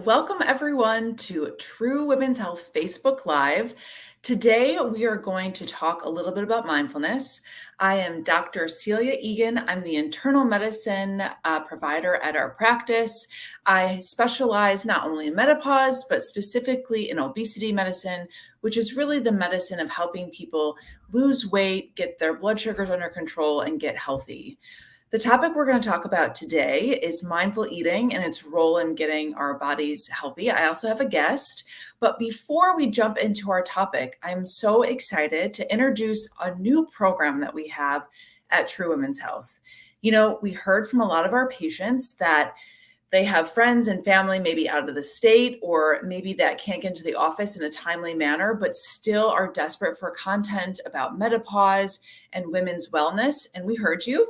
welcome everyone to True Women's Health Facebook Live. Today, we are going to talk a little bit about mindfulness. I am Dr. Celia Egan. I'm the internal medicine provider at our practice. I specialize not only in menopause, but specifically in obesity medicine, which is really the medicine of helping people lose weight, get their blood sugars under control, and get healthy. The topic we're going to talk about today is mindful eating and its role in getting our bodies healthy. I also have a guest, but before we jump into our topic, I'm so excited to introduce a new program that we have at True Women's Health. You know, we heard from a lot of our patients that they have friends and family maybe out of the state, or maybe that can't get into the office in a timely manner, but still are desperate for content about menopause and women's wellness. And we heard you.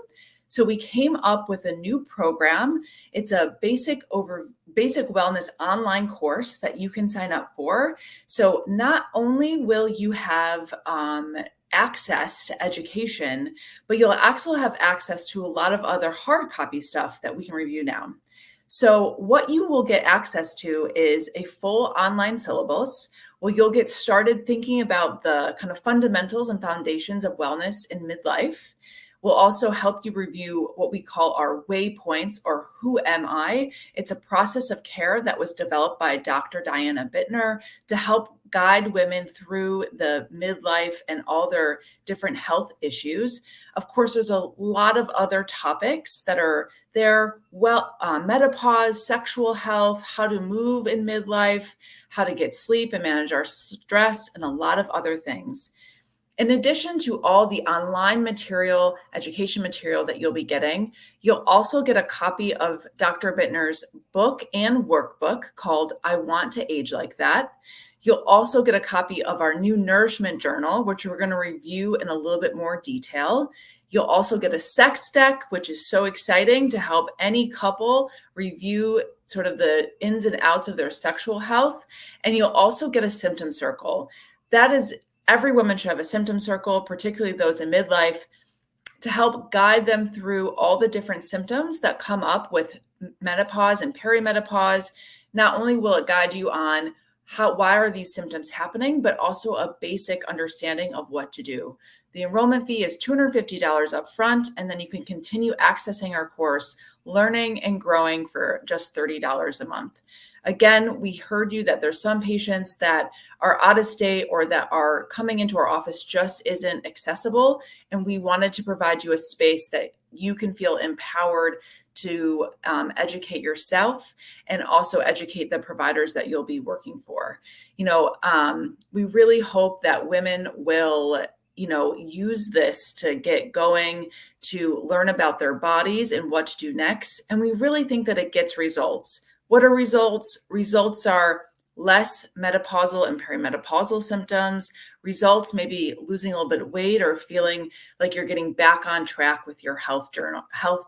So we came up with a new program. It's a basic wellness online course that you can sign up for. So not only will you have access to education, but you'll actually have access to a lot of other hard copy stuff that we can review now. So what you will get access to is a full online syllabus. Well, you'll get started thinking about the kind of fundamentals and foundations of wellness in midlife. We'll also help you review what we call our waypoints, or Who Am I? It's a process of care that was developed by Dr. Diana Bittner to help guide women through the midlife and all their different health issues. Of course, there's a lot of other topics that are there. Menopause, sexual health, how to move in midlife, how to get sleep and manage our stress, and a lot of other things. In addition to all the online material, education material that you'll be getting, you'll also get a copy of Dr. Bittner's book and workbook called I Want to Age Like That. You'll also get a copy of our new nourishment journal, which we're going to review in a little bit more detail. You'll also get a sex deck, which is so exciting to help any couple review sort of the ins and outs of their sexual health. And you'll also get a symptom circle. That is, every woman should have a symptom circle, particularly those in midlife, to help guide them through all the different symptoms that come up with menopause and perimenopause. Not only will it guide you on why are these symptoms happening, but also a basic understanding of what to do. The enrollment fee is $250 up front, and then you can continue accessing our course, learning and growing for just $30 a month. Again, we heard you that there's some patients that are out of state or that are coming into our office just isn't accessible. And we wanted to provide you a space that you can feel empowered to educate yourself and also educate the providers that you'll be working for. We really hope that women will use this to get going, to learn about their bodies and what to do next. And we really think that it gets results. What are results? Results are less menopausal and perimenopausal symptoms. Results maybe losing a little bit of weight or feeling like you're getting back on track with your health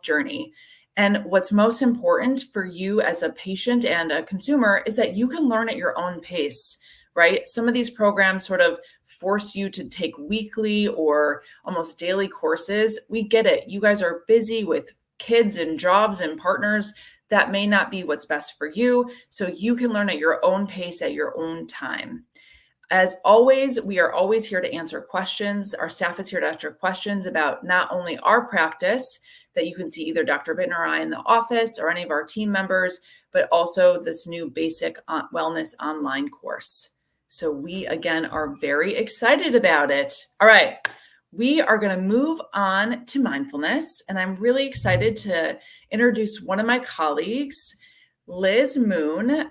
journey. And what's most important for you as a patient and a consumer is that you can learn at your own pace, right? Some of these programs sort of force you to take weekly or almost daily courses. We get it. You guys are busy with kids and jobs and partners. That may not be what's best for you. So you can learn at your own pace at your own time. As always, we are always here to answer questions. Our staff is here to answer questions about not only our practice that you can see either Dr. Bittner or I in the office or any of our team members, but also this new basic wellness online course. So we, again, are very excited about it. All right. We are going to move on to mindfulness, and I'm really excited to introduce one of my colleagues, Liz Moon.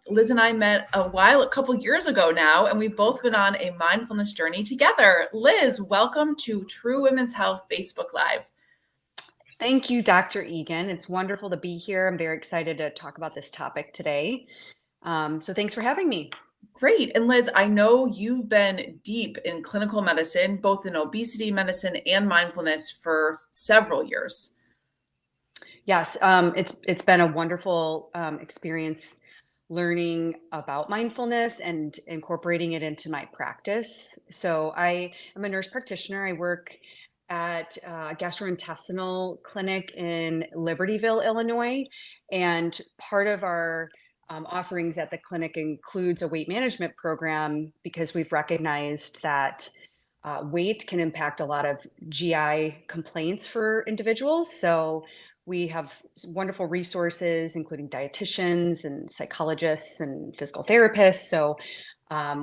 Liz and I met a couple years ago now, and we've both been on a mindfulness journey together. Liz, welcome to True Women's Health Facebook Live. Thank you, Dr. Egan. It's wonderful to be here. I'm very excited to talk about this topic today. So thanks for having me. Great. And Liz, I know you've been deep in clinical medicine, both in obesity medicine and mindfulness for several years. Yes, it's been a wonderful experience learning about mindfulness and incorporating it into my practice. So I am a nurse practitioner. I work at a gastrointestinal clinic in Libertyville, Illinois. And part of our offerings at the clinic includes a weight management program because we've recognized that weight can impact a lot of GI complaints for individuals. So we have wonderful resources, including dietitians and psychologists and physical therapists. So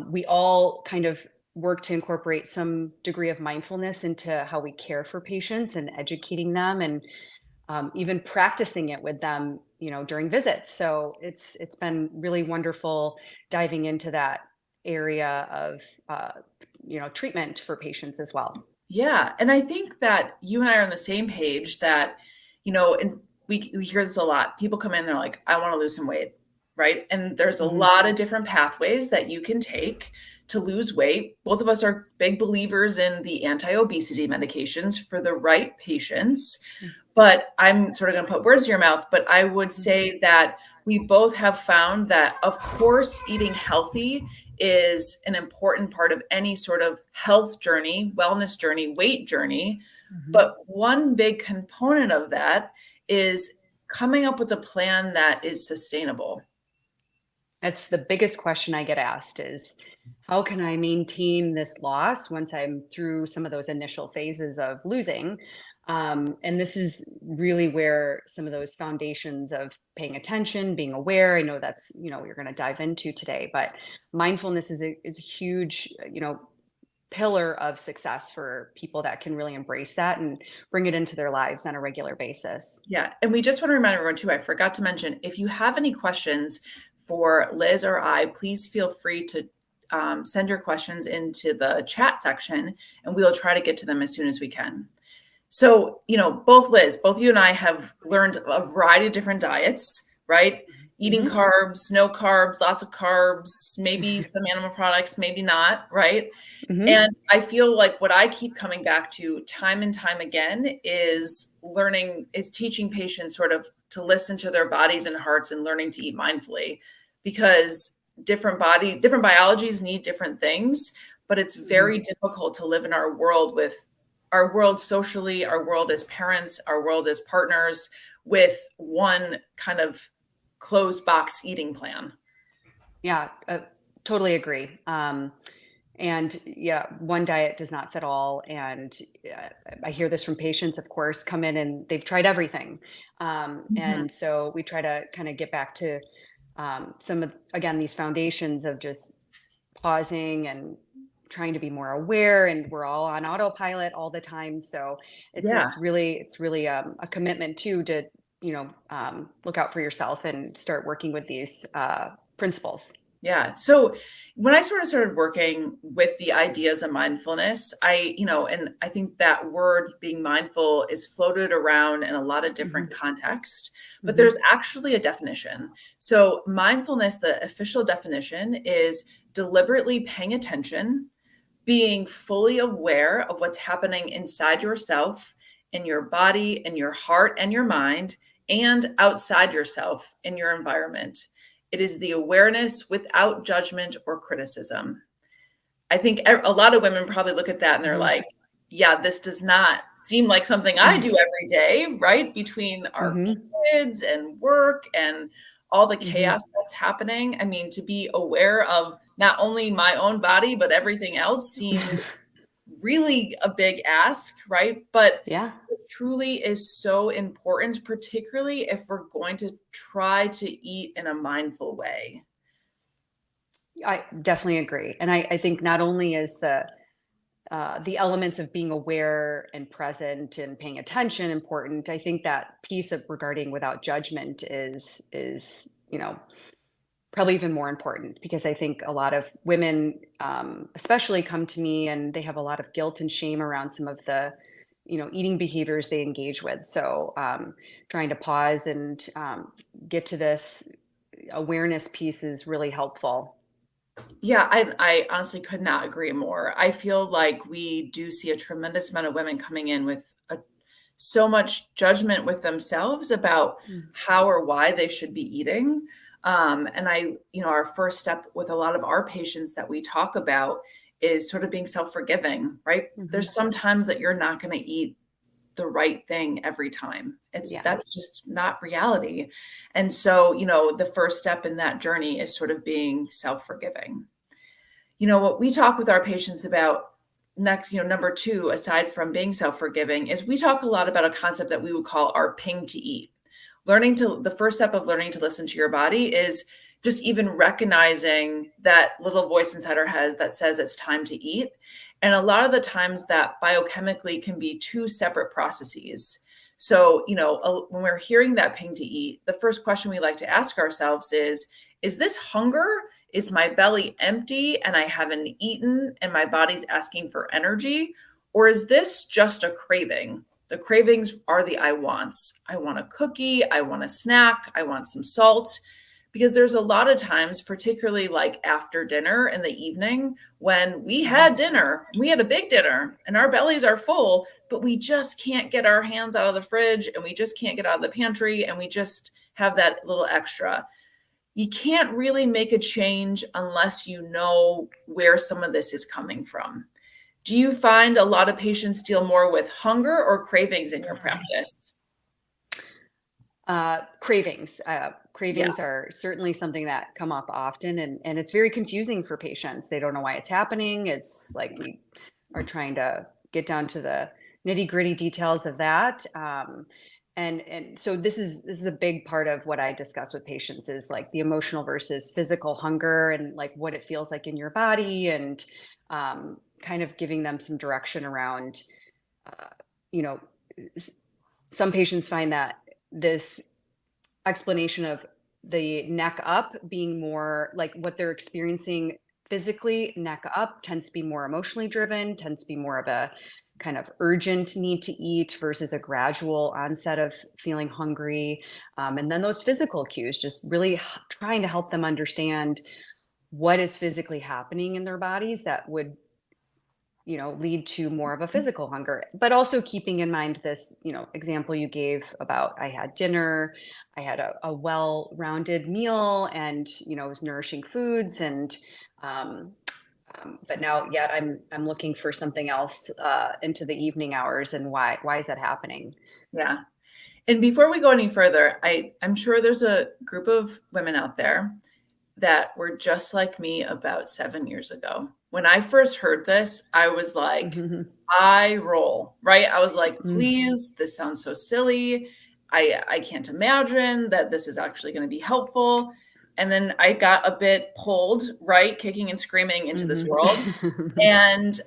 we all kind of work to incorporate some degree of mindfulness into how we care for patients and educating them and even practicing it with them, during visits. So it's been really wonderful diving into that area of treatment for patients as well. Yeah, and I think that you and I are on the same page that, and we hear this a lot. People come in, they're like, I want to lose some weight, right? And there's a Hmm. lot of different pathways that you can take to lose weight. Both of us are big believers in the anti-obesity medications for the right patients. But I'm sort of going to put words in your mouth, but I would say that we both have found that, of course, eating healthy is an important part of any sort of health journey, wellness journey, weight journey. Hmm. But one big component of that is coming up with a plan that is sustainable. That's the biggest question I get asked is, how can I maintain this loss once I'm through some of those initial phases of losing? And this is really where some of those foundations of paying attention, being aware. I know that's you're going to dive into today, but mindfulness is a huge pillar of success for people that can really embrace that and bring it into their lives on a regular basis. Yeah. And we just want to remind everyone too, I forgot to mention, if you have any questions for Liz or I, please feel free to send your questions into the chat section and we'll try to get to them as soon as we can. So, both Liz, both you and I have learned a variety of different diets, right? Eating Hmm. carbs, no carbs, lots of carbs, maybe some animal products, maybe not, right? Hmm. And I feel like what I keep coming back to time and time again is teaching patients sort of to listen to their bodies and hearts and learning to eat mindfully because different biologies need different things, but it's very difficult to live in our world socially, our world as parents, our world as partners with one kind of closed box eating plan. Yeah, totally agree. And yeah, one diet does not fit all. And I hear this from patients, of course, come in and they've tried everything. Mhm. And so we try to kind of get back to some of, again, these foundations of just pausing and trying to be more aware. And we're all on autopilot all the time. So Yeah. it's really a commitment too to, look out for yourself and start working with these principles. Yeah. So when I sort of started working with the ideas of mindfulness, and I think that word being mindful is floated around in a lot of different Hmm. contexts, but Hmm. there's actually a definition. So mindfulness, the official definition is deliberately paying attention, being fully aware of what's happening inside yourself, in your body, in your heart and your mind, and outside yourself in your environment. It is the awareness without judgment or criticism. I think a lot of women probably look at that and they're Hmm. like, yeah, this does not seem like something I do every day, right? Between our Hmm. kids and work and all the Hmm. chaos that's happening. I mean, to be aware of not only my own body, but everything else seems really a big ask, right? But Yeah, it truly is so important, particularly if we're going to try to eat in a mindful way. I definitely agree. And I think not only is the elements of being aware and present and paying attention important, I think that piece of regarding without judgment is probably even more important because I think a lot of women, especially, come to me and they have a lot of guilt and shame around some of the eating behaviors they engage with. So trying to pause and get to this awareness piece is really helpful. Yeah, I honestly could not agree more. I feel like we do see a tremendous amount of women coming in with so much judgment with themselves about Mm. how or why they should be eating. And our first step with a lot of our patients that we talk about is sort of being self-forgiving, right? Mhm. There's some times that you're not going to eat the right thing every time. Yeah. That's just not reality. And so, the first step in that journey is sort of being self-forgiving. What we talk with our patients about next, number two, aside from being self-forgiving, is we talk a lot about a concept that we would call our ping to eat. The first step of learning to listen to your body is just even recognizing that little voice inside our heads that says it's time to eat. And a lot of the times that biochemically can be two separate processes. So, when we're hearing that ping to eat, the first question we like to ask ourselves is this hunger? Is my belly empty and I haven't eaten and my body's asking for energy? Or is this just a craving? The cravings are the I wants. I want a cookie. I want a snack. I want some salt. Because there's a lot of times, particularly like after dinner in the evening, when we had dinner, we had a big dinner and our bellies are full, but we just can't get our hands out of the fridge and we just can't get out of the pantry and we just have that little extra. You can't really make a change unless you know where some of this is coming from. Do you find a lot of patients deal more with hunger or cravings in your practice? Cravings. Yeah. Cravings are certainly something that come up often, and it's very confusing for patients. They don't know why it's happening. It's like we are trying to get down to the nitty gritty details of that. And so this is a big part of what I discuss with patients is like the emotional versus physical hunger and like what it feels like in your body and kind of giving them some direction around, uh, you know, s- some patients find that this explanation of the neck up being more like what they're experiencing physically, neck up tends to be more emotionally driven, tends to be more of a kind of urgent need to eat versus a gradual onset of feeling hungry. And then those physical cues, just really trying to help them understand what is physically happening in their bodies that would lead to more of a physical hunger, but also keeping in mind this, example you gave about I had dinner, I had a well-rounded meal and, it was nourishing foods and, um, but now yet I'm looking for something else into the evening hours and why is that happening? Yeah. And before we go any further, I'm sure there's a group of women out there that were just like me about 7 years ago. When I first heard this, I was like, Mhm. "I roll," right? I was like, Mm. "Please, this sounds so silly. I can't imagine that this is actually gonna be helpful." And then I got a bit pulled, right, kicking and screaming into this world. Mhm. And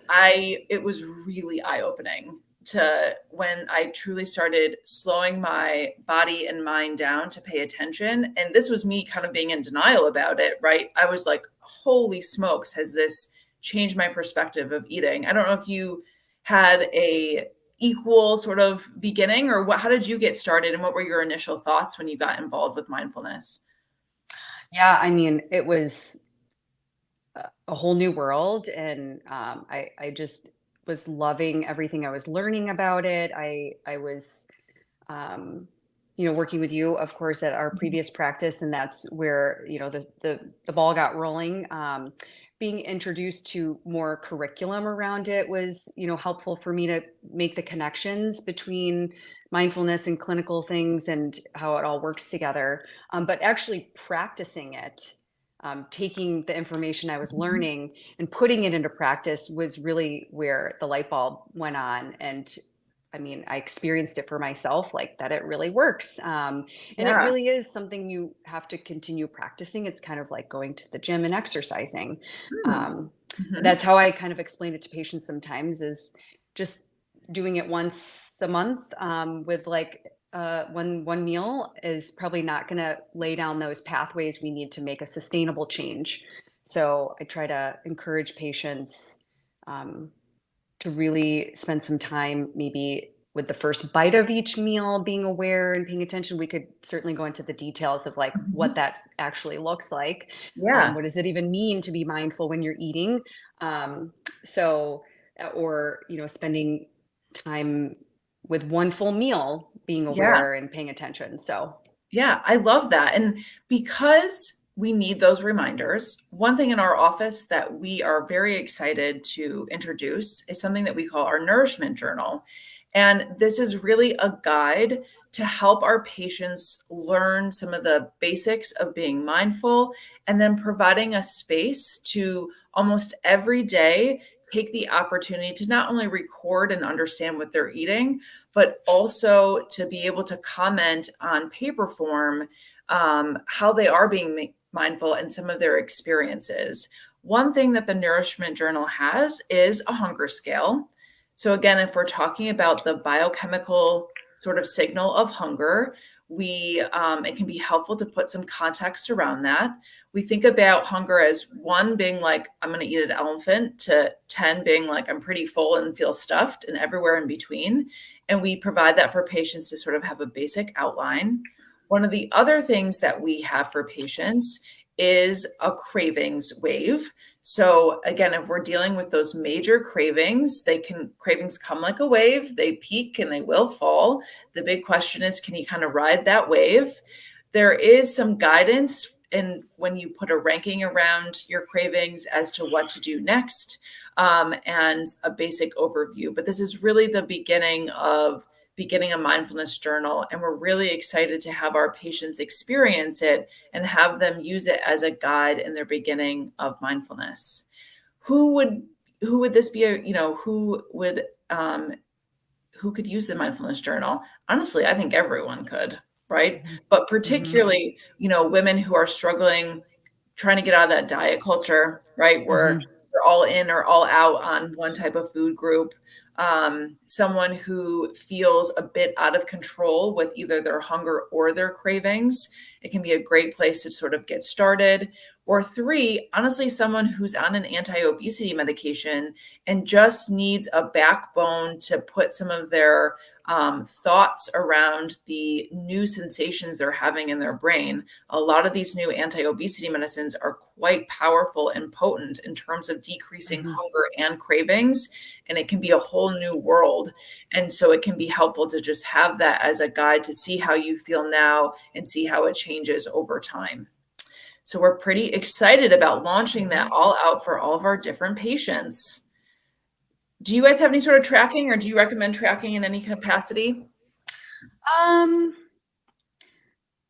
it was really eye-opening to when I truly started slowing my body and mind down to pay attention. And this was me kind of being in denial about it, right? I was like, holy smokes, has this changed my perspective of eating? I don't know if you had a equal sort of beginning or how did you get started and what were your initial thoughts when you got involved with mindfulness? Yeah, I mean, it was a whole new world, and I just was loving everything I was learning about it. I was um, working with you, of course, at our Mhm. previous practice, and that's where the ball got rolling. Being introduced to more curriculum around it was helpful for me to make the connections between mindfulness and clinical things and how it all works together. But actually practicing it, taking the information I was Mhm. learning and putting it into practice was really where the light bulb went on. And I mean, I experienced it for myself, like that it really works. And it Yeah. really is something you have to continue practicing. It's kind of like going to the gym and exercising. Hmm. Um, Mhm. that's how I kind of explain it to patients sometimes is just doing it once a month with like one meal is probably not going to lay down those pathways we need to make a sustainable change. So I try to encourage patients um, to really spend some time maybe with the first bite of each meal being aware and paying attention. We could certainly go into the details of like what Mhm. that actually looks like. Yeah. What does it even mean to be mindful when you're eating? So or spending time with one full meal being Yeah. aware and paying attention. So Yeah, I love that. And because we need those reminders, one thing in our office that we are very excited to introduce is something that we call our nourishment journal. And this is really a guide to help our patients learn some of the basics of being mindful, and then providing a space to almost every day take the opportunity to not only record and understand what they're eating, but also to be able to comment on paper form how they are being mindful and some of their experiences. One thing that the Nourishment Journal has is a hunger scale. So, again, if we're talking about the biochemical sort of signal of hunger, it can be helpful to put some context around that. We think about hunger as 1 being like, I'm going to eat an elephant, to 10 being like, I'm pretty full and feel stuffed, and everywhere in between. And we provide that for patients to sort of have a basic outline. One of the other things that we have for patients is a cravings wave. So again, if we're dealing with those major cravings, cravings come like a wave, they peak and they will fall. The big question is, can you kind of ride that wave? There is some guidance in when you put a ranking around your cravings as to what to do next, and a basic overview. But this is really the beginning a mindfulness journal, and we're really excited to have our patients experience it and have them use it as a guide in their beginning of mindfulness. Who would this be? Who could use the mindfulness journal? Honestly, I think everyone could, right? But Mhm. particularly, women who are struggling, trying to get out of that diet culture, right? Where Mhm. they're all in or all out on one type of food group. Someone who feels a bit out of control with either their hunger or their cravings. It can be a great place to sort of get started. Or 3, honestly, someone who's on an anti-obesity medication and just needs a backbone to put some of their thoughts around the new sensations they're having in their brain. A lot of these new anti-obesity medicines are quite powerful and potent in terms of decreasing Mhm. hunger and cravings, and it can be a whole new world. And so it can be helpful to just have that as a guide to see how you feel now and see how it changes over time. So we're pretty excited about launching that Mhm. all out for all of our different patients. Do you guys have any sort of tracking, or do you recommend tracking in any capacity? Um,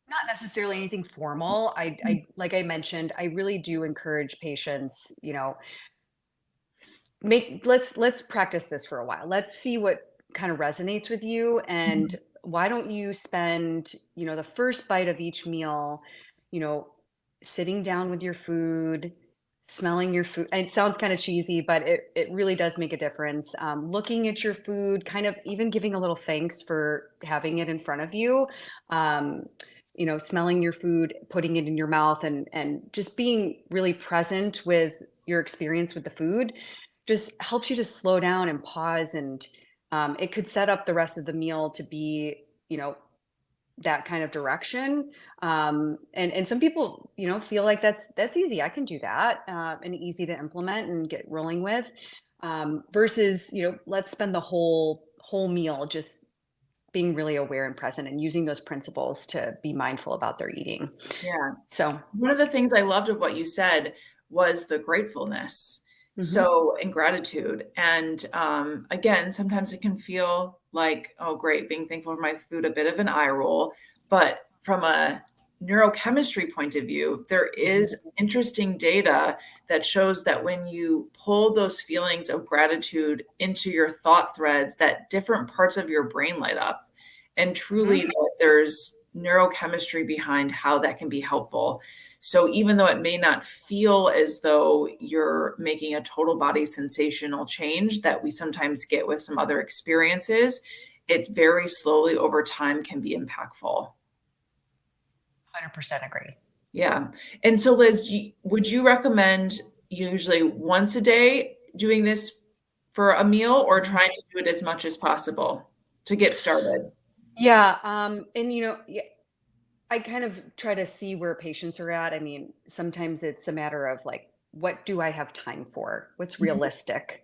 Not necessarily anything formal. I like I mentioned, I really do encourage patients, let's practice this for a while. Let's see what kind of resonates with you, and Mhm. why don't you spend, the first bite of each meal, you know, sitting down with your food, smelling your food. And it sounds kind of cheesy, but it really does make a difference. Looking at your food, kind of even giving a little thanks for having it in front of you. Um, smelling your food, putting it in your mouth, and just being really present with your experience with the food just helps you to slow down and pause. And it could set up the rest of the meal to be, that kind of direction. And some people, feel like that's easy. I can do that, and easy to implement and get rolling with. Versus, let's spend the whole meal just being really aware and present and using those principles to be mindful about their eating. Yeah. So, One of the things I loved of what you said was the gratefulness. mhm. So, and gratitude. And again, sometimes it can feel like, oh, great, being thankful for my food, a bit of an eye roll. But from a neurochemistry point of view, there Mhm. is interesting data that shows that when you pull those feelings of gratitude into your thought threads, that different parts of your brain light up. And truly, Mhm. that there's neurochemistry behind how that can be helpful. So even though it may not feel as though you're making a total body sensational change that we sometimes get with some other experiences, it very slowly over time can be impactful. 100% agree. Yeah. And so, Liz, would you recommend usually once a day doing this for a meal, or Mhm. trying to do it as much as possible to get started? Yeah, and yeah, I kind of try to see where patients are at. I mean, sometimes it's a matter of like, what do I have time for? What's Mhm. realistic?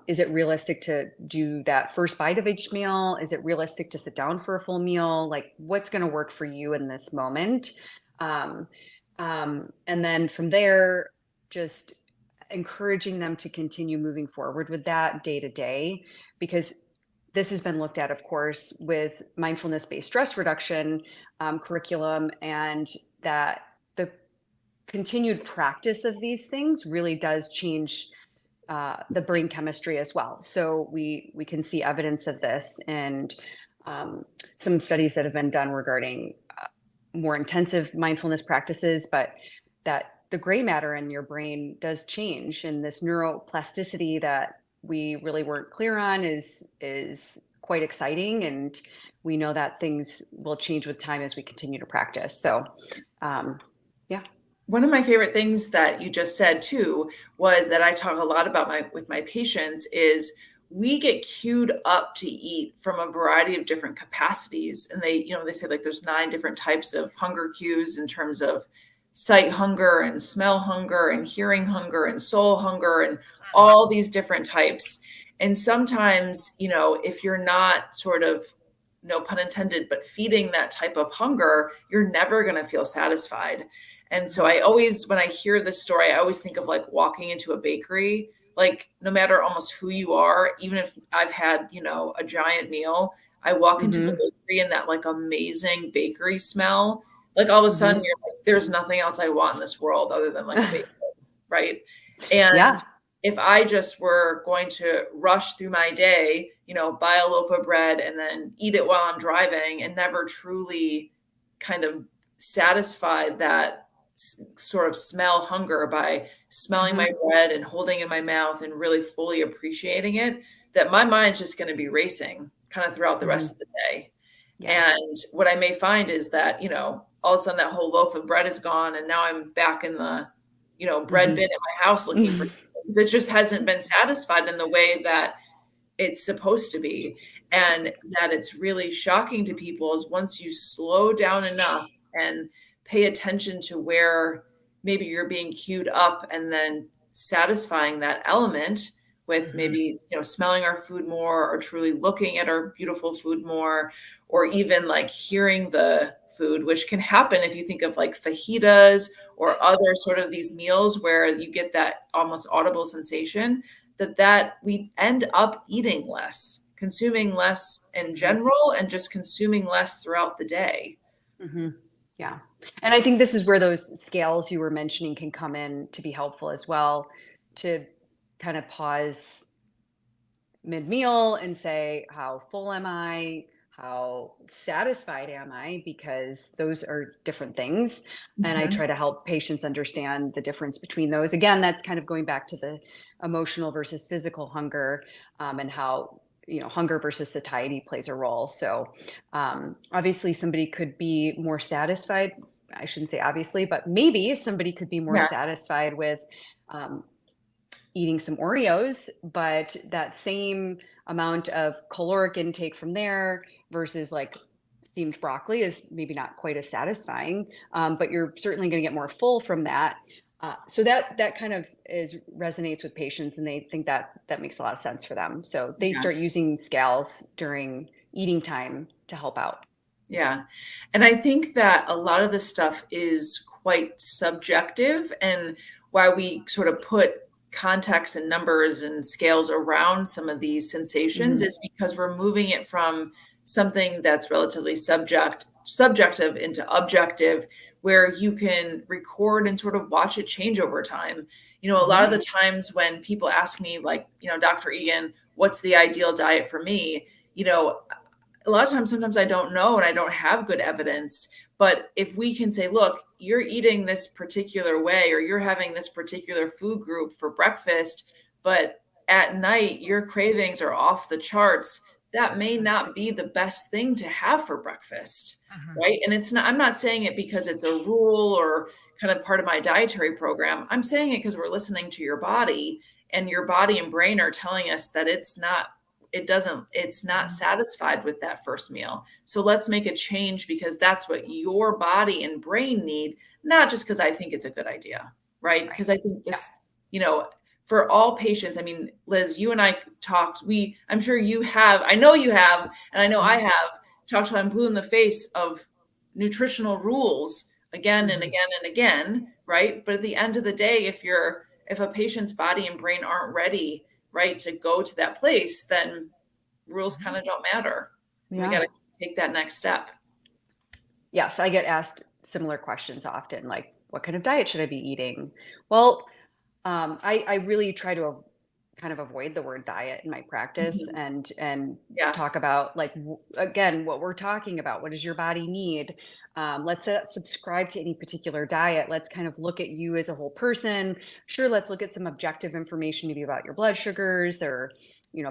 Is it realistic to do that first bite of each meal? Is it realistic to sit down for a full meal? Like, what's going to work for you in this moment? Um, and then from there, just encouraging them to continue moving forward with that day to day, because this has been looked at, of course, with mindfulness-based stress reduction curriculum, and that the continued practice of these things really does change the brain chemistry as well. So we can see evidence of this in some studies that have been done regarding more intensive mindfulness practices, but that the gray matter in your brain does change, and this neuroplasticity that we really weren't clear on is quite exciting, and we know that things will change with time as we continue to practice. So yeah. One of my favorite things that you just said too was that I talk a lot about with my patients is we get queued up to eat from a variety of different capacities. And they say like there's 9 different types of hunger cues in terms of sight hunger and smell hunger and hearing hunger and soul hunger and all these different types. And sometimes, if you're not sort of, no pun intended, but feeding that type of hunger, you're never going to feel satisfied. And so I always, when I hear this story, I always think of like walking into a bakery, like no matter almost who you are, even if I've had, a giant meal, I walk into the Hmm. bakery and that like amazing bakery smell, like all of a sudden Hmm. you're like, there's nothing else I want in this world other than like a bakery, right? And Yeah. if I just were going to rush through my day, buy a loaf of bread and then eat it while I'm driving and never truly kind of satisfy that sort of smell hunger by smelling my Hmm. bread and holding it in my mouth and really fully appreciating it, that my mind's just going to be racing kind of throughout the Hmm. rest of the day. Yeah. And what I may find is that, all of a sudden that whole loaf of bread is gone. And now I'm back in the, bread bin Hmm. at my house looking for, because it just hasn't been satisfied in the way that it's supposed to be. And that it's really shocking to people is once you slow down enough and pay attention to where maybe you're being queued up and then satisfying that element with Hmm. maybe, smelling our food more or truly looking at our beautiful food more, or even like hearing the food, which can happen if you think of like fajitas or other sort of these meals where you get that almost audible sensation, that we end up eating less, consuming less in general, and just consuming less throughout the day. Hmm. Yeah. And I think this is where those scales you were mentioning can come in to be helpful as well, to kind of pause mid-meal and say, how full am I? How satisfied am I? Because those are different things. And I Mhm. try to help patients understand the difference between those. Again, that's kind of going back to the emotional versus physical hunger, and how, hunger versus satiety plays a role. So obviously, somebody could be more satisfied. I shouldn't say obviously, but maybe somebody could be more Yeah. satisfied with um, eating some Oreos, but that same amount of caloric intake from there versus like steamed broccoli is maybe not quite as satisfying, but you're certainly going to get more full from that. So that kind of is resonates with patients, and they think that makes a lot of sense for them. So they Yeah. start using scales during eating time to help out. Yeah. And I think that a lot of this stuff is quite subjective, and why we sort of put context and numbers and scales around some of these sensations Hmm. is because we're moving it from something that's relatively subjective into objective, where you can record and sort of watch it change over time. A lot of Hmm. the times when people ask me like, Dr. Egan, what's the ideal diet for me? A lot of times, sometimes I don't know and I don't have good evidence. But if we can say, look, you're eating this particular way, or you're having this particular food group for breakfast, but at night your cravings are off the charts, that may not be the best thing to have for breakfast. Right. And I'm not saying it because it's a rule or kind of part of my dietary program. I'm saying it because we're listening to your body, and your body and brain are telling us that it's not satisfied with that first meal. So let's make a change because that's what your body and brain need, not just because I think it's a good idea, right? Right. Because I think Yeah. this, you know, for all patients, I mean, Liz, you and I talked, I'm sure you have, I know you have, and I know I Hmm. have talked till I'm blue in the face of nutritional rules again and Hmm. again and again, right? But at the end of the day, if a patient's body and brain aren't ready, right, to go to that place, then rules kind of don't matter. We got Yeah. to take that next step. Yes, I get asked similar questions often, like, what kind of diet should I be eating? Well, I really try to kind of avoid the word diet in my practice Mhm. and Yeah. talk about like again what we're talking about. What does your body need? Let's not subscribe to any particular diet. Let's kind of look at you as a whole person. Sure, let's look at some objective information maybe about your blood sugars or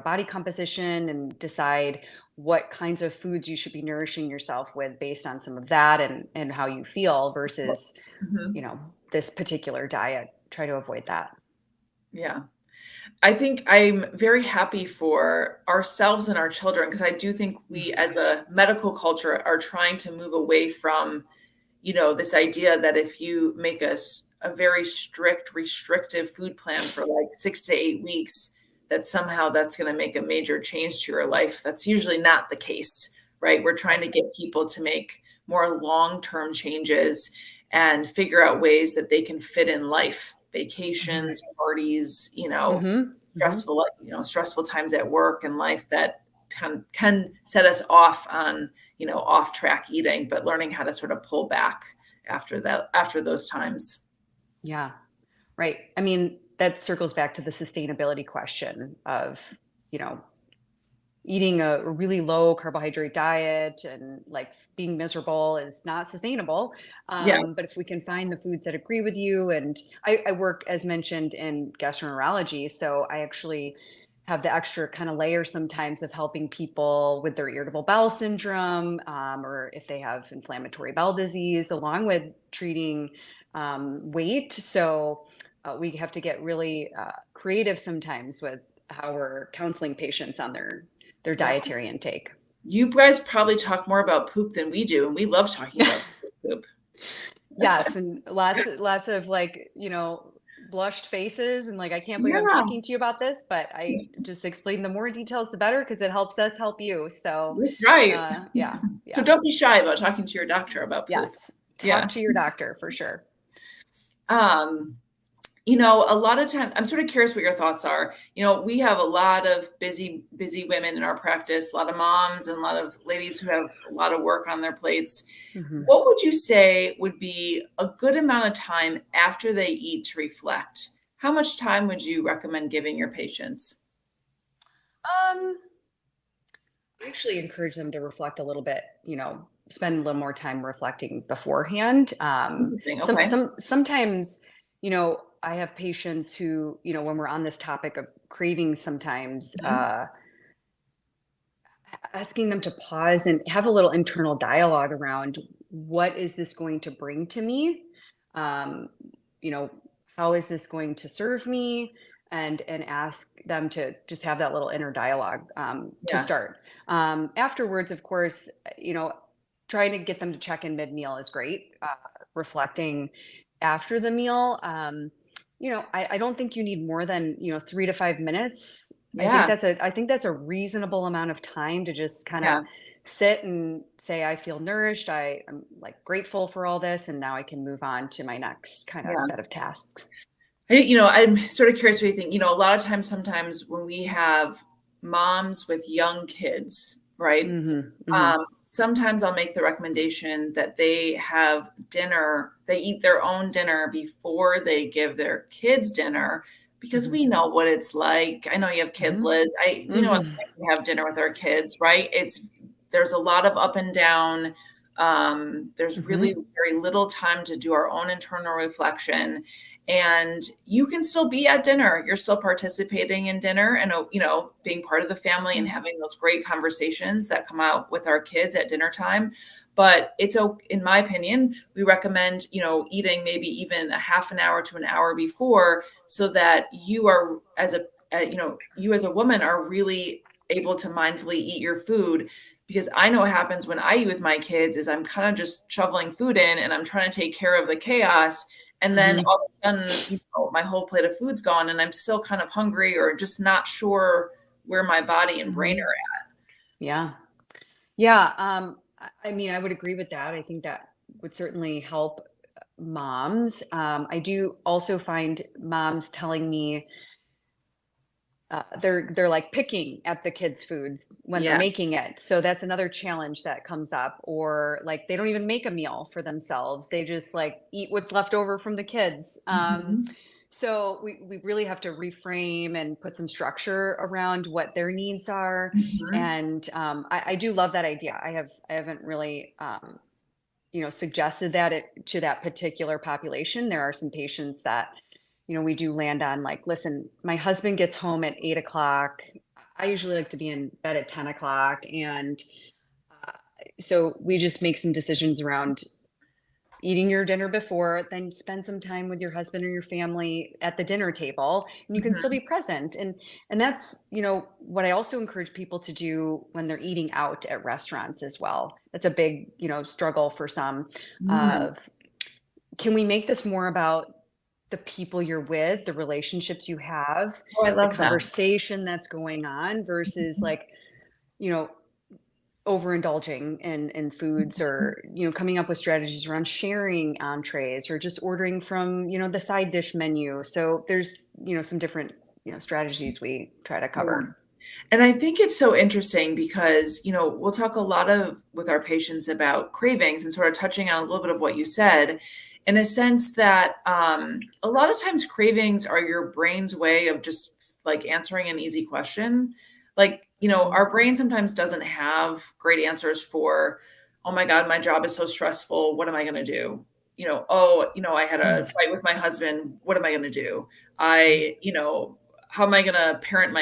body composition and decide what kinds of foods you should be nourishing yourself with based on some of that and how you feel versus Mhm. you know this particular diet. Try to avoid that. Yeah. I think I'm very happy for ourselves and our children because I do think we, Mhm. as a medical culture, are trying to move away from, this idea that if you make a very strict, restrictive food plan for like 6 to 8 weeks, that somehow that's going to make a major change to your life. That's usually not the case, right? We're trying Right. to get people to make more long-term changes and figure out ways that they can fit in life, Mhm. vacations, parties, Mhm. Mhm. stressful times at work and life that can set us off on, off track eating, but learning how to sort of pull back after those times. Yeah. Right. I mean, that circles back to the sustainability question of, you know, eating a really low carbohydrate diet and like being miserable is not sustainable. Yeah. But if we can find the foods that agree with you, and I work, as mentioned, in gastroenterology, so I actually have the extra kind of layer sometimes of helping people with their irritable bowel syndrome, or if they have inflammatory bowel disease, along with treating weight. So we have to get really creative sometimes with how we're counseling patients on their Yeah. dietary intake. You guys probably talk more about poop than we do, and we love talking about poop. Yes, and lots of like, blushed faces and like I can't believe I'm Yeah, talking to you about this, but I just explain the more details the better because it helps us help you. So, that's right. yeah, So yeah. don't be shy about talking to your doctor about poop. Yes. Yeah. Talk to your doctor for sure. Um, a lot of times, I'm sort of curious what your thoughts are. We have a lot of busy women in our practice, a lot of moms and a lot of ladies who have a lot of work on their plates. Mhm. What would you say would be a good amount of time after they eat to reflect? How much time would you recommend giving your patients? Um, I actually encourage them to reflect a little bit, spend a little more time reflecting beforehand. Interesting. Okay. Sometimes, I have patients who, when we're on this topic of cravings, sometimes Mhm. asking them to pause and have a little internal dialogue around what is this going to bring to me? Um, you know, how is this going to serve me? And ask them to just have that little inner dialogue to Yeah. start. Afterwards, of course, trying to get them to check in mid meal is great. Reflecting after the meal, I don't think you need more than 3 to 5 minutes. Yeah. I think that's a reasonable amount of time to just kind of Yeah. sit and say, I feel nourished. I'm like grateful for all this, and now I can move on to my next kind of Yeah. set of tasks. I'm sort of curious what you think. A lot of times, sometimes when we have moms with young kids, right? Hmm. Hmm. Sometimes I'll make the recommendation that they eat their own dinner before they give their kids dinner because Hmm. we know what it's like. I know you have kids, Hmm. Liz. We know what it's Hmm. like to have dinner with our kids, right? There's a lot of up and down. There's really Hmm. very little time to do our own internal reflection. And you can still be at dinner. You're still participating in dinner and, being part of the family and Yeah. having those great conversations that come out with our kids at dinner time. But in my opinion, we recommend, eating maybe even a half an hour to an hour before so that you as a woman are really able to mindfully eat your food because I know what happens when I eat with my kids is I'm kind of just shoveling food in and I'm trying to take care of the chaos. And then Hmm. all of a sudden, my whole plate of food's gone and I'm still kind of hungry or just not sure where my body and brain Hmm. are Yeah. Yeah. I mean, I would agree with that. I think that would certainly help moms. I do also find moms telling me they're like picking at the kids' foods when they're Yes. making it. So that's another challenge that comes up. Or like they don't even make a meal for themselves. They just like eat what's left over from the kids. Mhm. So we really have to reframe and put some structure around what their needs are. Mhm. And I do love that idea. I haven't really suggested that it to that particular population. There are some patients that, we do land on like, listen, my husband gets home at 8 o'clock. I usually like to be in bed at 10 o'clock. And uh, so we just make some decisions around eating your dinner before, then spend some time with your husband or your family at the dinner table, and you can still Mhm. be present. And that's, what I also encourage people to do when they're eating out at restaurants as well. That's a big, struggle for some Mm. of, can we make this more about the people you're with, the relationships you have, Oh, I the love that. conversation that's going on versus like, you know, overindulging in foods, Mhm. or coming up with strategies around sharing entrees or just ordering from the side dish menu. So there's some different strategies we try to Yeah. cover. And I think it's so interesting because, we'll talk a lot of with our patients about cravings and sort of touching on a little bit of what you said, in a sense that a lot of times cravings are your brain's way of just like answering an easy question. Like, Hmm. our brain sometimes doesn't have great answers for, oh my God, my job is so stressful. What am I going to do? Oh, I had a fight with my husband. What am I going to do? How am I going to parent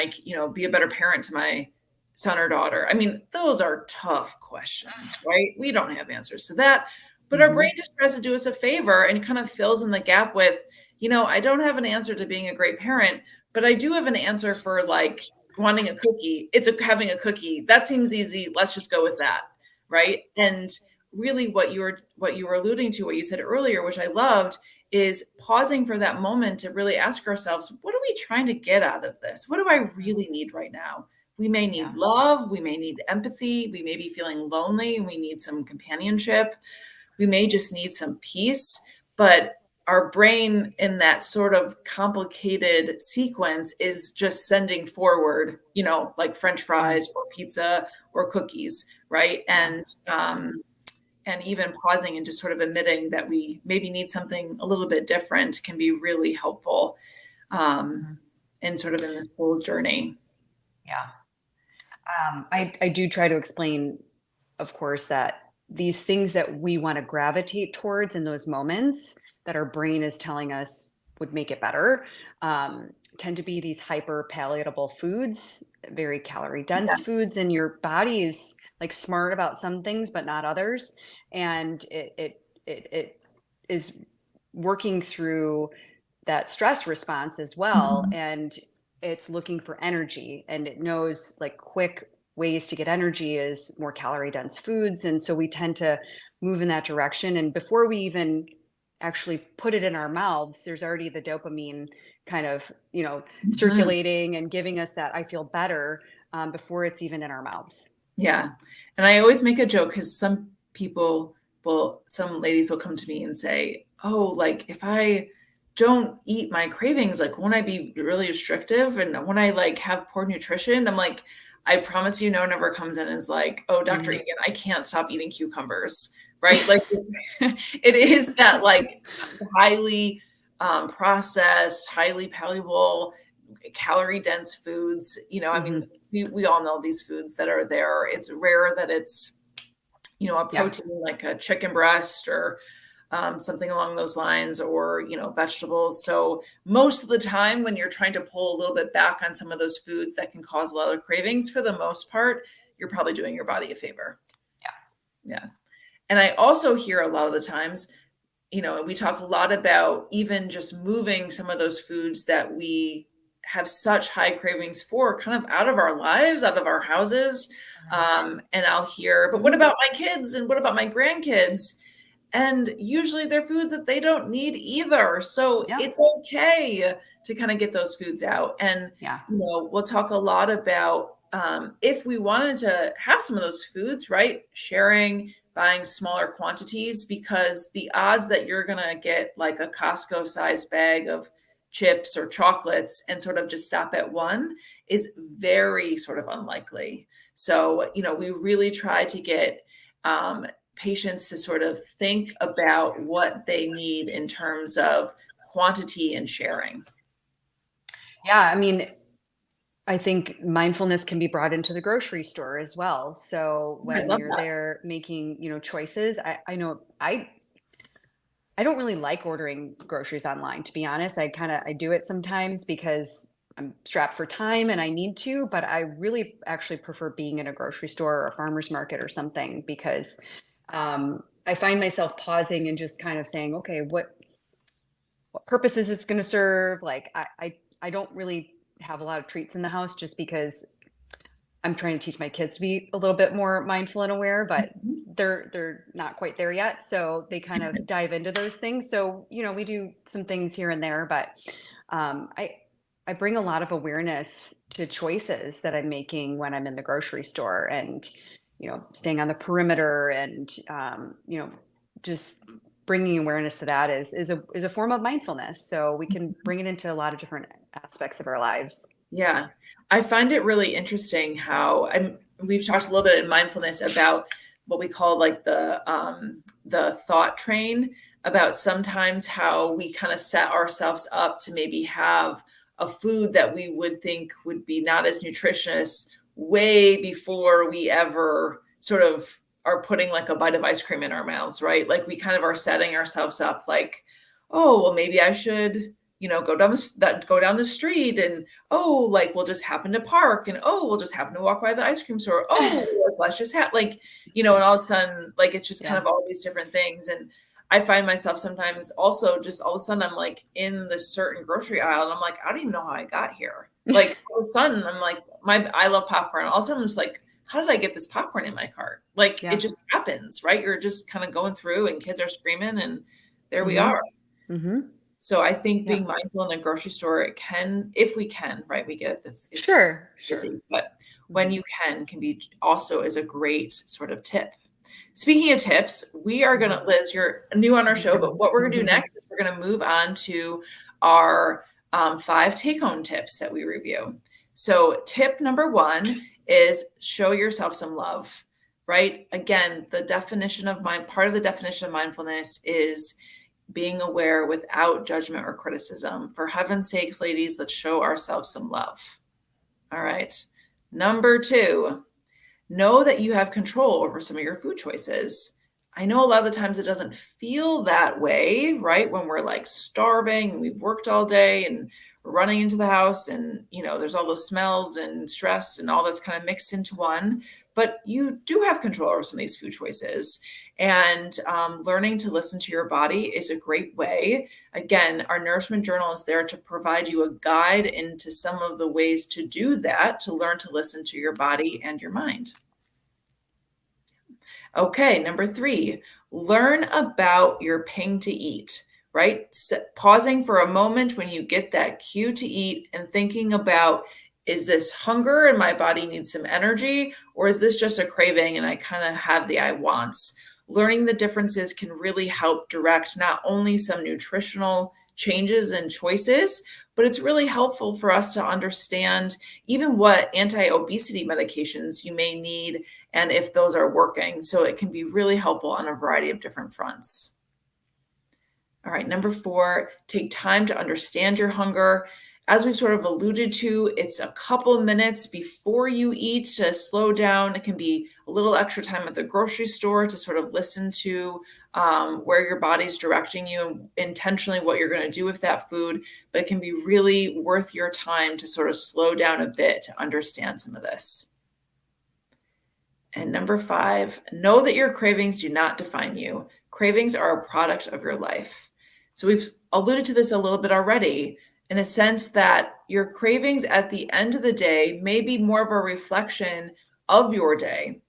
be a better parent to my son or daughter? I mean, those are tough questions, right? We don't have answers to that, but our brain Hmm. just tries to do us a favor and kind of fills in the gap with, I don't have an answer to being a great parent, but I do have an answer for like wanting a cookie. Having a cookie. That seems easy. Let's just go with that, right? And really what you were alluding to, what you said earlier, which I loved, is pausing for that moment to really ask ourselves, what are we trying to get out of this? What do I really need right now? We may need Yeah. love, we may need empathy, we may be feeling lonely, and we need some companionship, we may just need some peace. But our brain in that sort of complicated sequence is just sending forward, like French Mm. fries or pizza or cookies, right? Yeah. And even pausing and just sort of admitting that we maybe need something a little bit different can be really helpful, um, Mhm. in sort of in this whole journey. Yeah. I do try to explain, of course, that these things that we want to gravitate towards in those moments that our brain is telling us would make it better, tend to be these hyper palatable foods, very calorie dense Yes. foods, and your body is like smart about some things but not others, and it is working through that stress response as well. Mhm. And it's looking for energy, and it knows like quick ways to get energy is more calorie dense foods. And so we tend to move in that direction. And before we even actually put it in our mouths, there's already the dopamine kind of, Mhm. circulating and giving us that I feel better, before it's even in our mouths. Yeah. And I always make a joke because some ladies will come to me and say, oh, like if I don't eat my cravings, like won't I be really restrictive? And when I like have poor nutrition, I'm like, I promise you, no one ever comes in and is like, oh, Dr. Mhm. Egan, I can't stop eating cucumbers, right? Like it is that like highly processed, highly palatable, calorie dense foods. I mean, Mhm. we all know these foods that are there. It's rare that it's, a Yeah. protein like a chicken breast or something along those lines, or, vegetables. So most of the time when you're trying to pull a little bit back on some of those foods that can cause a lot of cravings, for the most part, you're probably doing your body a favor. Yeah. And I also hear a lot of the times, we talk a lot about even just moving some of those foods that we have such high cravings for kind of out of our lives, out of our houses. And I'll hear, but what Mhm. about my kids and what about my grandkids? And usually they're foods that they don't need either. So Yeah. it's okay to kind of get those foods out. And, Yeah. we'll talk a lot about if we wanted to have some of those foods, right? Sharing, buying smaller quantities, because the odds that you're going to get like a Costco sized bag of chips or chocolates and sort of just stop at one is very sort of unlikely. So, we really try to get patients to sort of think about what they need in terms of quantity and sharing. Yeah, I mean, I think mindfulness can be brought into the grocery store as well. So I when love you're that. there making, choices, I know I don't really like ordering groceries online, to be honest. I do it sometimes because I'm strapped for time and I need to, but I really actually prefer being in a grocery store or a farmer's market or something because I find myself pausing and just kind of saying, okay, what purpose is this going to serve? Like I don't really have a lot of treats in the house just because I'm trying to teach my kids to be a little bit more mindful and aware, but Mhm. they're not quite there yet. So they kind of dive into those things. So, we do some things here and there, but I bring a lot of awareness to choices that I'm making when I'm in the grocery store and, staying on the perimeter and, just bringing awareness to that is a form of mindfulness. So we can bring it into a lot of different aspects of our lives. Yeah. I find it really interesting how we've talked a little bit in mindfulness about what we call like the thought train, about sometimes how we kind of set ourselves up to maybe have a food that we would think would be not as nutritious way before we ever sort of are putting like a bite of ice cream in our mouths, right? Like we kind of are setting ourselves up like, oh, well, maybe I should, go down the street, and oh, like we'll just happen to park, and oh, we'll just happen to walk by the ice cream store. Oh, like, let's just have like, and all of a sudden, like it's just kind Yeah. of all these different things. And I find myself sometimes also just all of a sudden I'm like in this certain grocery aisle and I'm like, I don't even know how I got here. Like all of a sudden I'm like, I love popcorn. All of a sudden I'm just like, how did I get this popcorn in my cart? Like it Yeah. just happens, right? You're just kind of going through and kids are screaming and there we Hmm. are. Hmm. So I think Yeah. being mindful in a grocery store, it can, if we can, right? We get it. It's Sure. Sure. busy, but when Hmm. you can be also is a great sort of tip. Speaking of tips, we are going to, Liz, you're new on our show, but what we're going to do next is we're going to move on to our 5 take-home tips that we review. So tip number 1 is show yourself some love, right? Again, part of the definition of mindfulness is being aware without judgment or criticism. For heaven's sakes, ladies, let's show ourselves some love. All right. Number 2, know that you have control over some of your food choices. I know a lot of the times it doesn't feel that way, right? When we're like starving and we've worked all day and we're running into the house and, there's all those smells and stress and all that's kind of mixed into one. But you do have control over some of these food choices. And learning to listen to your body is a great way. Again, our nourishment journal is there to provide you a guide into some of the ways to do that, to learn to listen to your body and your mind. Okay, number 3, learn about your ping to eat, right? Pausing for a moment when you get that cue to eat and thinking about, is this hunger and my body needs some energy, or is this just a craving and I kind of have the I wants? Learning the differences can really help direct not only some nutritional changes and choices, but it's really helpful for us to understand even what anti-obesity medications you may need and if those are working. So it can be really helpful on a variety of different fronts. All right, number 4, take time to understand your hunger. As we've sort of alluded to, it's a couple minutes before you eat to slow down. It can be a little extra time at the grocery store to sort of listen to where your body's directing you and intentionally what you're going to do with that food. But it can be really worth your time to sort of slow down a bit to understand some of this. And number 5, know that your cravings do not define you. Cravings are a product of your life. So we've alluded to this a little bit already, in a sense that your cravings at the end of the day may be more of a reflection of your day.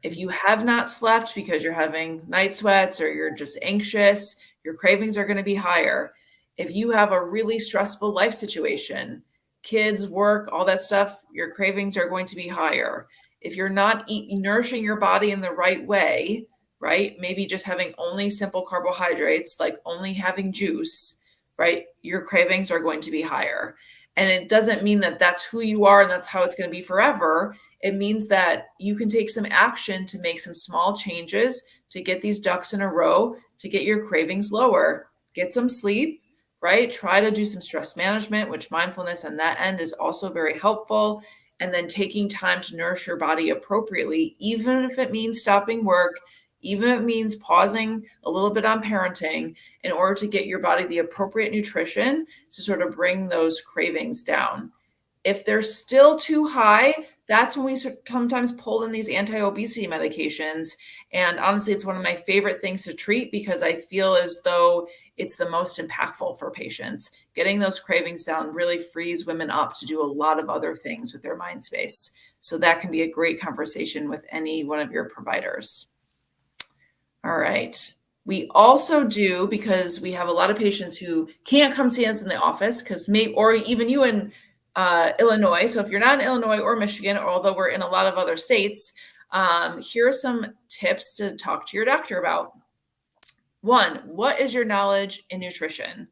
If you have not slept because you're having night sweats or you're just anxious, your cravings are going to be higher. If you have a really stressful life situation, kids, work, all that stuff, your cravings are going to be higher. If you're not nourishing your body in the right way, right? Maybe just having only simple carbohydrates, like only having juice, right, your cravings are going to be higher. And it doesn't mean that that's who you are and that's how it's going to be forever. It means that you can take some action to make some small changes to get these ducks in a row, to get your cravings lower. Get some sleep, right? Try to do some stress management, which mindfulness on that end is also very helpful. And then taking time to nourish your body appropriately, even if it means stopping work, even if it means pausing a little bit on parenting in order to get your body the appropriate nutrition to sort of bring those cravings down. If they're still too high, that's when we sometimes pull in these anti-obesity medications. And honestly, it's one of my favorite things to treat because I feel as though it's the most impactful for patients. Getting those cravings down really frees women up to do a lot of other things with their mind space. So that can be a great conversation with any one of your providers. All right. We also do, because we have a lot of patients who can't come see us in the office because maybe, or even you in Illinois. So if you're not in Illinois or Michigan, although we're in a lot of other states, here are some tips to talk to your doctor about. One, what is your knowledge in nutrition?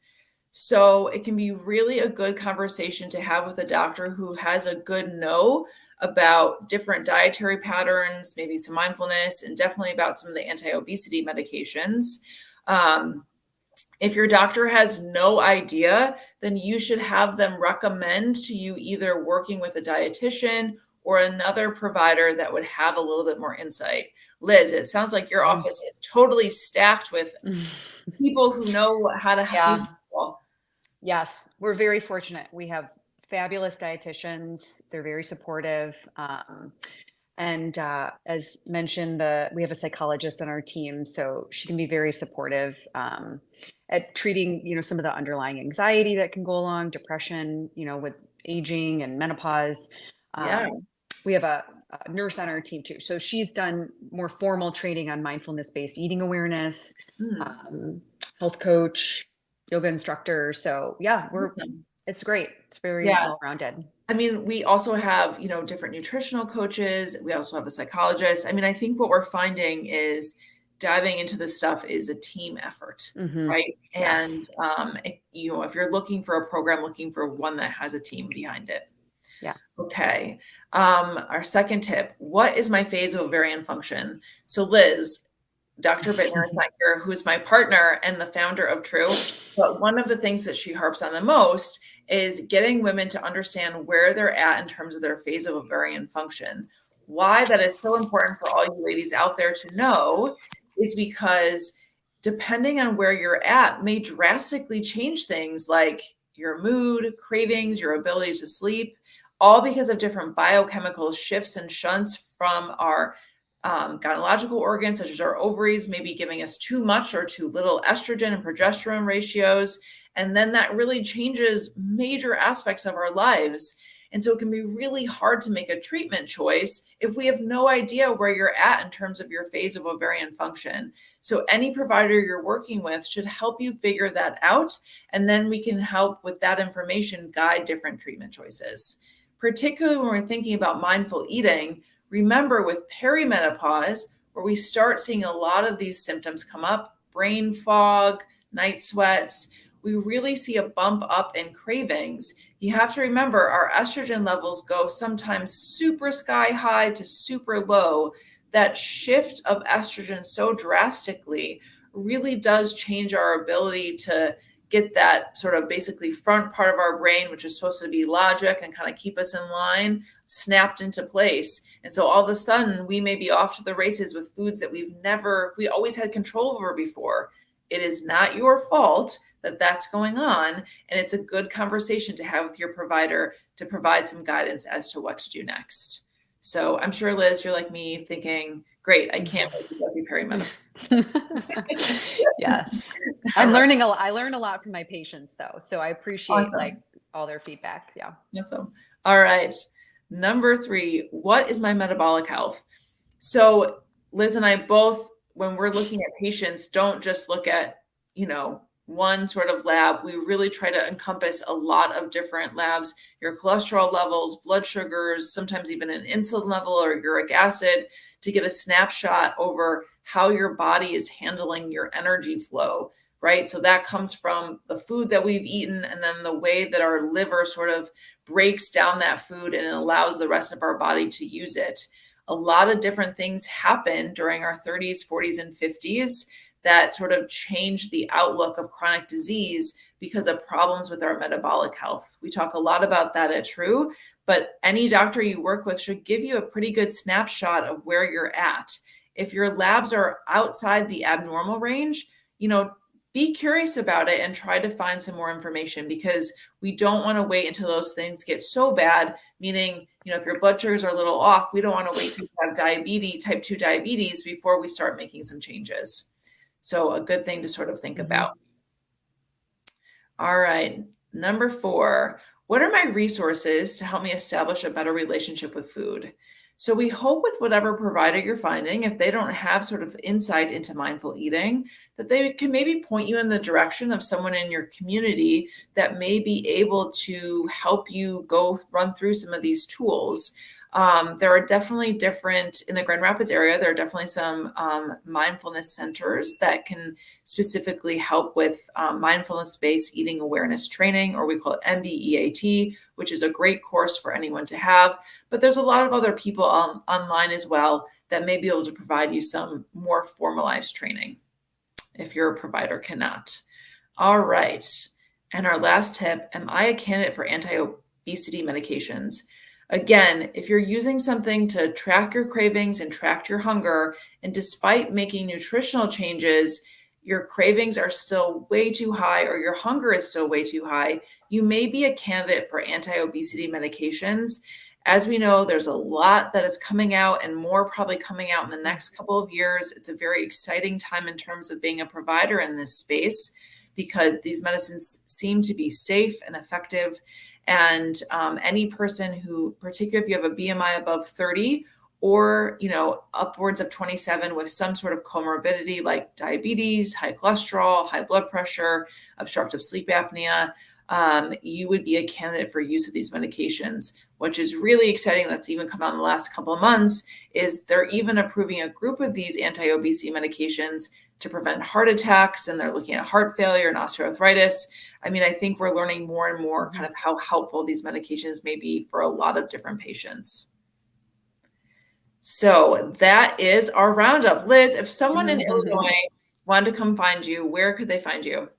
So it can be really a good conversation to have with a doctor who has a good know about different dietary patterns, maybe some mindfulness, and definitely about some of the anti-obesity medications. If your doctor has no idea, then you should have them recommend to you either working with a dietitian or another provider that would have a little bit more insight. Liz, it sounds like your office is totally staffed with people who know how to help Yeah. you. Yes, we're very fortunate. We have fabulous dietitians. They're very supportive. And as mentioned, we have a psychologist on our team, so she can be very supportive at treating, some of the underlying anxiety that can go along, depression, with aging and menopause. Yeah. We have a nurse on our team too, so she's done more formal training on mindfulness-based eating awareness, health coach, yoga instructor. So yeah, Awesome. it's great. It's very Yeah. well-rounded. I mean, we also have, different nutritional coaches. We also have a psychologist. I mean, I think what we're finding is diving into this stuff is a team effort, right? And, Yes. if you're looking for a program, looking for one that has a team behind it. Yeah. Okay. Our second tip, what is my phase of ovarian function? So Liz, Dr. Bittner is not here, who's my partner and the founder of True. But one of the things that she harps on the most is getting women to understand where they're at in terms of their phase of ovarian function. Why that is so important for all you ladies out there to know is because depending on where you're at may drastically change things like your mood, cravings, your ability to sleep, all because of different biochemical shifts and shunts from our gynecological organs, such as our ovaries, maybe giving us too much or too little estrogen and progesterone ratios. And then that really changes major aspects of our lives. And so it can be really hard to make a treatment choice if we have no idea where you're at in terms of your phase of ovarian function. So any provider you're working with should help you figure that out. And then we can help with that information guide different treatment choices. Particularly when we're thinking about mindful eating, remember with perimenopause, where we start seeing a lot of these symptoms come up, brain fog, night sweats, we really see a bump up in cravings. You have to remember our estrogen levels go sometimes super sky high to super low. That shift of estrogen so drastically really does change our ability to get that sort of basically front part of our brain, which is supposed to be logic and kind of keep us in line, snapped into place. And so all of a sudden we may be off to the races with foods that we always had control over before. It is not your fault that that's going on. And it's a good conversation to have with your provider to provide some guidance as to what to do next. So I'm sure, Liz, you're like me thinking, great, I can't wait to go through perimenopause. Yes. I'm learning a lot. I learn a lot from my patients though. So I appreciate Awesome. all their feedback. Yeah. Awesome. All right. Number 3, what is my metabolic health? So Liz and I both, when we're looking at patients, don't just look at, one sort of lab. We really try to encompass a lot of different labs, your cholesterol levels, blood sugars, sometimes even an insulin level or uric acid to get a snapshot over how your body is handling your energy flow. right? So that comes from the food that we've eaten and then the way that our liver sort of breaks down that food and it allows the rest of our body to use it. A lot of different things happen during our 30s, 40s, and 50s that sort of change the outlook of chronic disease because of problems with our metabolic health. We talk a lot about that at True, but any doctor you work with should give you a pretty good snapshot of where you're at. If your labs are outside the abnormal range, be curious about it and try to find some more information, because we don't want to wait until those things get so bad, meaning, if your blood sugars are a little off, we don't want to wait till you have diabetes, type 2 diabetes, before we start making some changes. So a good thing to sort of think about. All right. Number 4, what are my resources to help me establish a better relationship with food? So we hope with whatever provider you're finding, if they don't have sort of insight into mindful eating, that they can maybe point you in the direction of someone in your community that may be able to help you go run through some of these tools. There are definitely different in the Grand Rapids area. There are definitely some mindfulness centers that can specifically help with mindfulness-based eating awareness training, or we call it MBEAT, which is a great course for anyone to have. But there's a lot of other people online as well that may be able to provide you some more formalized training if your provider cannot. All right. And our last tip, am I a candidate for anti-obesity medications? Again, if you're using something to track your cravings and track your hunger, and despite making nutritional changes, your cravings are still way too high or your hunger is still way too high, you may be a candidate for anti-obesity medications. As we know, there's a lot that is coming out and more probably coming out in the next couple of years. It's a very exciting time in terms of being a provider in this space, because these medicines seem to be safe and effective. And any person who, particularly if you have a BMI above 30 or, upwards of 27 with some sort of comorbidity like diabetes, high cholesterol, high blood pressure, obstructive sleep apnea, you would be a candidate for use of these medications. Which is really exciting, that's even come out in the last couple of months, is they're even approving a group of these anti-obesity medications to prevent heart attacks, and they're looking at heart failure and osteoarthritis. I mean, I think we're learning more and more kind of how helpful these medications may be for a lot of different patients. So that is our roundup. Liz, if someone in Illinois wanted to come find you, where could they find you?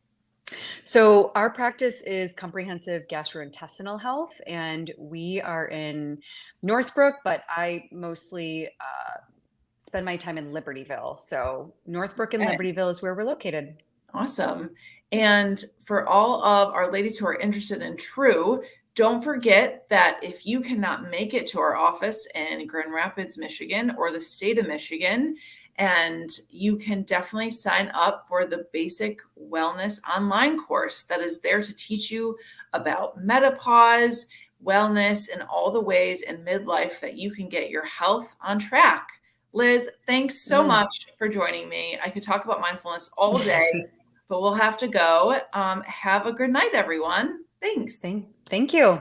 So our practice is comprehensive gastrointestinal health, and we are in Northbrook, but I mostly spend my time in Libertyville. So Northbrook and Libertyville is where we're located. Awesome. And for all of our ladies who are interested in True, don't forget that if you cannot make it to our office in Grand Rapids, Michigan, or the state of Michigan, and you can definitely sign up for the basic wellness online course that is there to teach you about menopause, wellness, and all the ways in midlife that you can get your health on track. Liz, thanks so much for joining me. I could talk about mindfulness all day, but we'll have to go. Have a good night, everyone. Thanks. Thank you.